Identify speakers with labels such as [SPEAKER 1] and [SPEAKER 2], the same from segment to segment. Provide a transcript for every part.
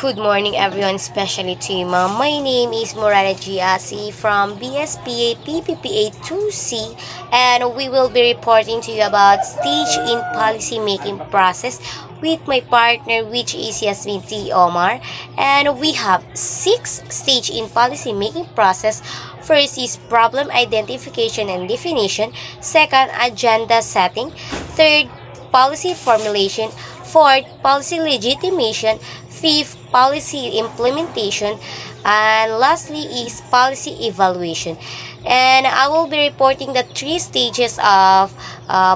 [SPEAKER 1] Good morning everyone, especially to you ma'am. My name is Murada Giasi from BSPA PPPA 2C, and we will be reporting to you about stage in policy making process with my partner, which is Yasmin T. Omar. And we have 6 stage in policy making process. First is problem identification and definition. Second, agenda setting. Third, policy formulation. Fourth, policy legitimation. Fifth, policy implementation. And lastly is policy evaluation. And I will be reporting the 3 stages of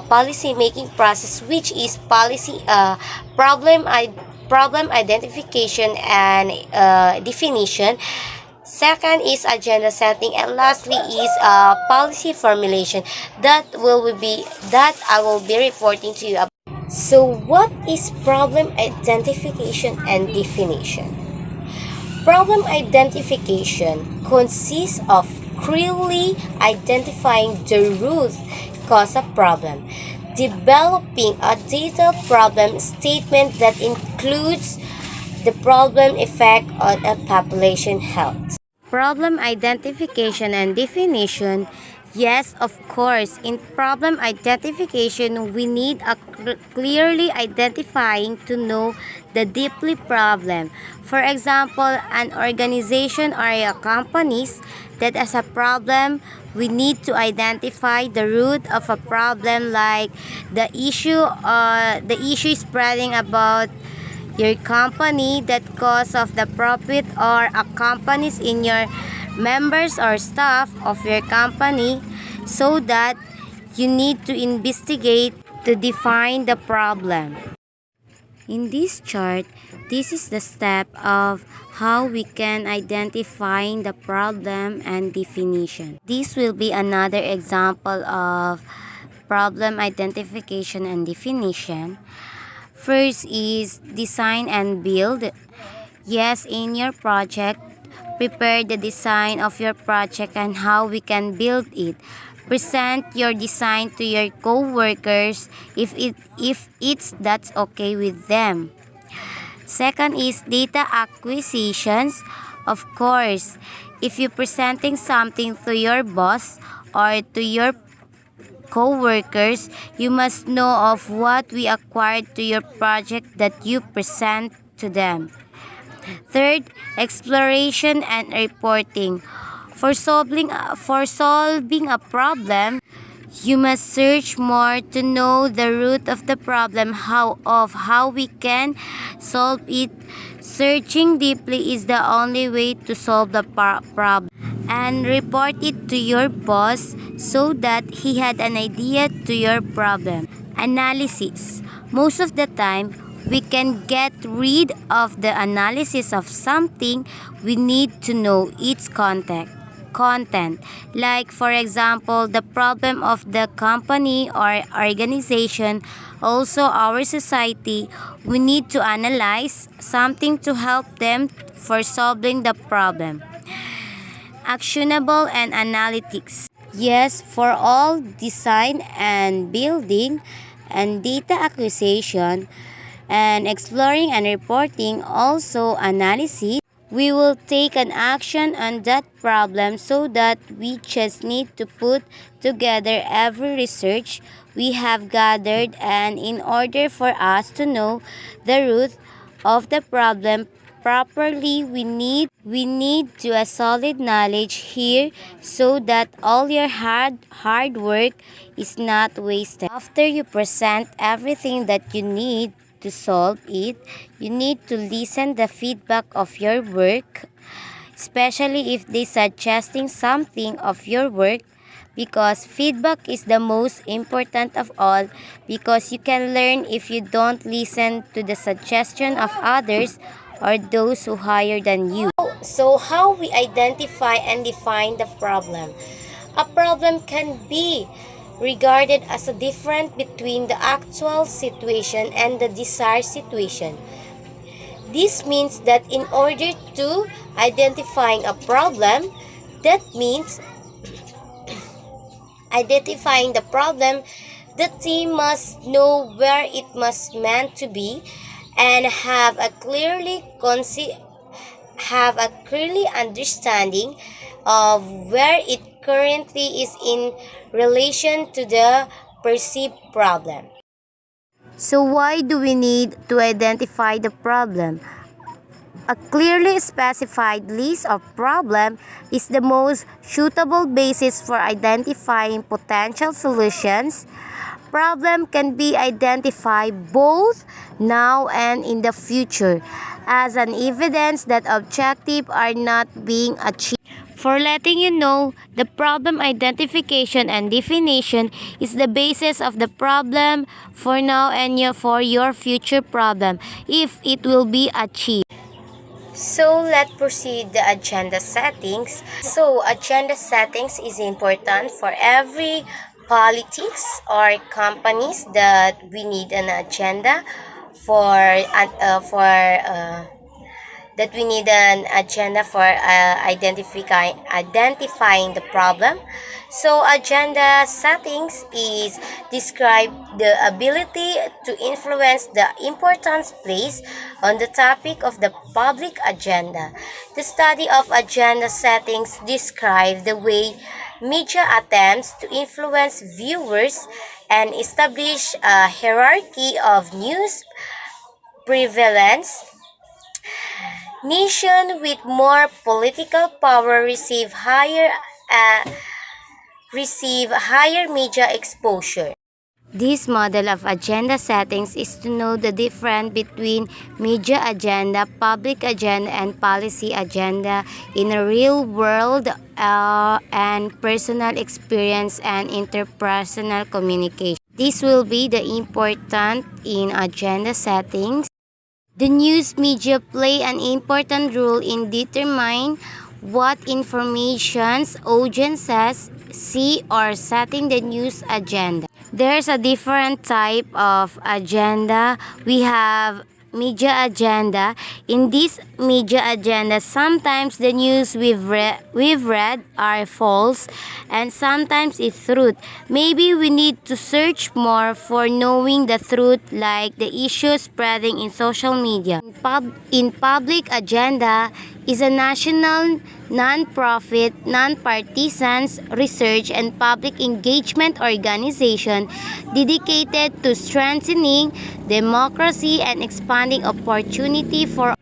[SPEAKER 1] policy making process, which is policy problem identification and definition. Second is agenda setting, and lastly is policy formulation. That I will be reporting to you about. So, what is problem identification and definition? Problem identification consists of clearly identifying the root cause of problem, developing a detailed problem statement that includes the problem effect on a population health. Problem identification and definition. Yes, of course. In problem identification, we need a clearly identifying to know the deeply problem. For example, an organization or a companies that has a problem, we need to identify the root of a problem, like the issue spreading about your company that cause of the profit or a companies in your members or staff of your company, so that you need to investigate to define the problem. In this chart, this is the step of how we can identify the problem and definition. This will be another example of problem identification and definition. First is design and build. Yes, in your project, prepare the design of your project and how we can build it. Present your design to your co-workers if that's okay with them. Second is data acquisitions. Of course, if you're presenting something to your boss or to your co-workers, you must know of what we acquired to your project that you present to them. Third, exploration and reporting. For solving a problem, you must search more to know the root of the problem, how we can solve it. Searching deeply is the only way to solve the problem. And report it to your boss so that he had an idea to your problem. Analysis. Most of the time, we can get rid of the analysis of something. We need to know its content. Like, for example, the problem of the company or organization, also our society. We need to analyze something to help them for solving the problem. Actionable and analytics. Yes, for all design and building and data acquisition and exploring and reporting, also analysis, we will take an action on that problem, so that we just need to put together every research we have gathered, and in order for us to know the root of the problem properly, we need to a solid knowledge here, so that all your hard work is not wasted. After you present everything that you need to solve it, you need to listen the feedback of your work, especially if they suggesting something of your work, because feedback is the most important of all, because you can learn if you don't listen to the suggestion of others or those who higher than you. So how we identify and define the problem? A problem can be regarded as a difference between the actual situation and the desired situation. This means that in order to identifying a problem, that means identifying the problem, the team must know where it must meant to be, and have a clearly understanding of where it currently is in relation to the perceived problem. So why do we need to identify the problem? A clearly specified list of problems is the most suitable basis for identifying potential solutions. Problem can be identified both now and in the future as an evidence that objectives are not being achieved. For letting you know, the problem identification and definition is the basis of the problem for now and for your future problem if it will be achieved. So let's proceed the agenda settings. So agenda settings is important for every politics or companies that we need an agenda for that we need an agenda for identifying the problem. So agenda settings is describe the ability to influence the importance placed on the topic of the public agenda. The study of agenda settings describe the way media attempts to influence viewers and establish a hierarchy of news prevalence. Nations with more political power uh, receive higher media exposure. This model of agenda settings is to know the difference between media agenda, public agenda, and policy agenda in a real world and personal experience and interpersonal communication. This will be the important in agenda settings. The news media play an important role in determining what informations audiences see or setting the news agenda. There's a different type of agenda. We have media agenda. In this media agenda, sometimes the news we've read are false and sometimes it's truth. Maybe we need to search more for knowing the truth, like the issues spreading in social media. In public agenda is a national non-profit, non-partisan research and public engagement organization dedicated to strengthening democracy and expanding opportunity for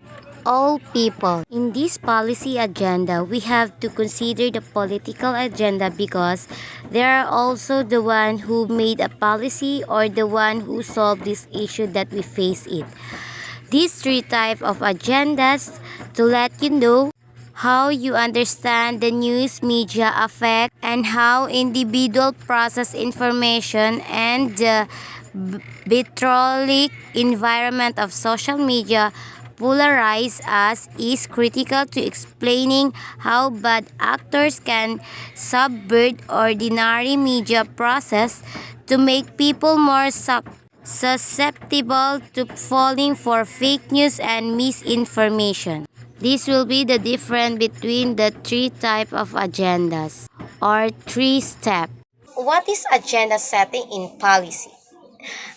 [SPEAKER 1] all people. In this policy agenda, we have to consider the political agenda because they are also the one who made a policy or the one who solved this issue that we face it. These three types of agendas to let you know how you understand the news media affect and how individual process information and the vitriolic environment of social media polarize us is critical to explaining how bad actors can subvert ordinary media process to make people more susceptible to falling for fake news and misinformation. This will be the difference between the three types of agendas or three steps. What is agenda setting in policy?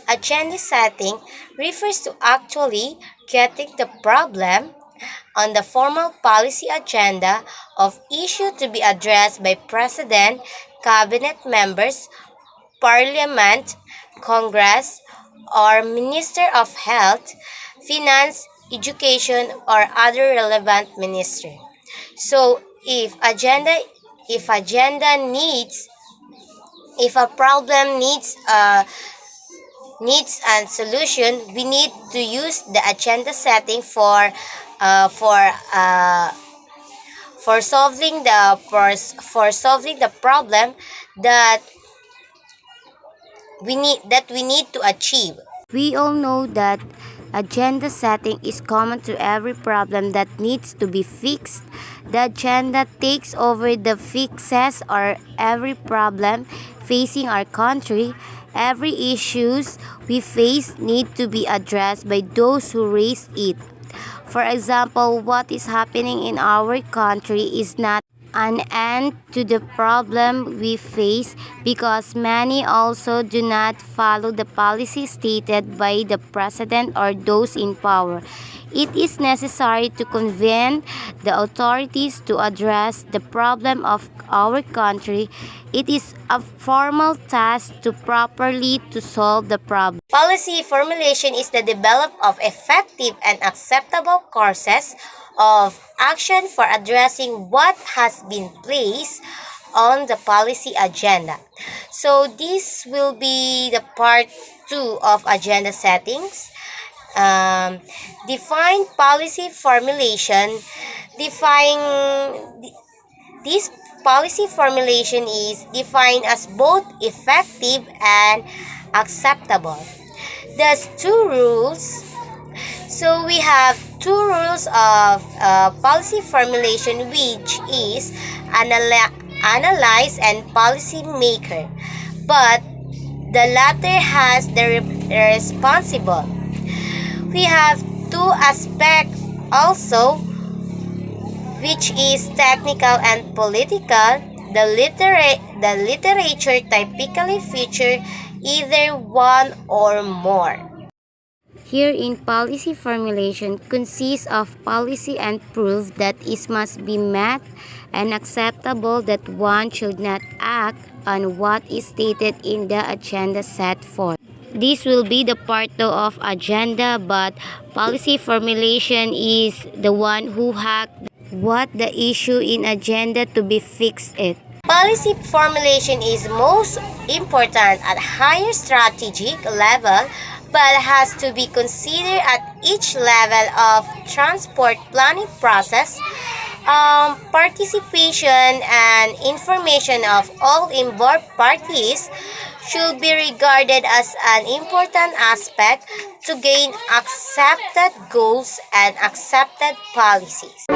[SPEAKER 1] Agenda setting refers to actually getting the problem on the formal policy agenda of issue to be addressed by President, Cabinet members, Parliament, Congress, or Minister of Health, Finance, Education, or other relevant ministry. So if agenda needs if a problem needs a solution, we need to use the agenda setting uh, for uh, for solving the problem that we need to achieve. We all know that agenda setting is common to every problem that needs to be fixed. The agenda takes over the fixes or every problem facing our country. Every issues we face need to be addressed by those who raise it. For example, what is happening in our country is not an end to the problem we face because many also do not follow the policy stated by the president or those in power. It is necessary to convene the authorities to address the problem of our country. It is a formal task to properly to solve the problem. Policy formulation is the development of effective and acceptable courses of action for addressing what has been placed on the policy agenda. So this will be the part 2 of agenda settings. Um, Define policy formulation. Define this policy formulation is defined as both effective and acceptable. There's two rules. So we have two rules of policy formulation, which is analyze and policy maker. But the latter has the responsible. We have two aspects also, which is technical and political. The literature typically feature either one or more. Here in policy formulation consists of policy and proof that it must be met and acceptable that one should not act on what is stated in the agenda set forth. This will be the part 2 of agenda, but policy formulation is the one who hacked what the issue in agenda to be fixed it. Policy formulation is most important at higher strategic level but has to be considered at each level of transport planning process. Participation and information of all involved parties should be regarded as an important aspect to gain accepted goals and accepted policies.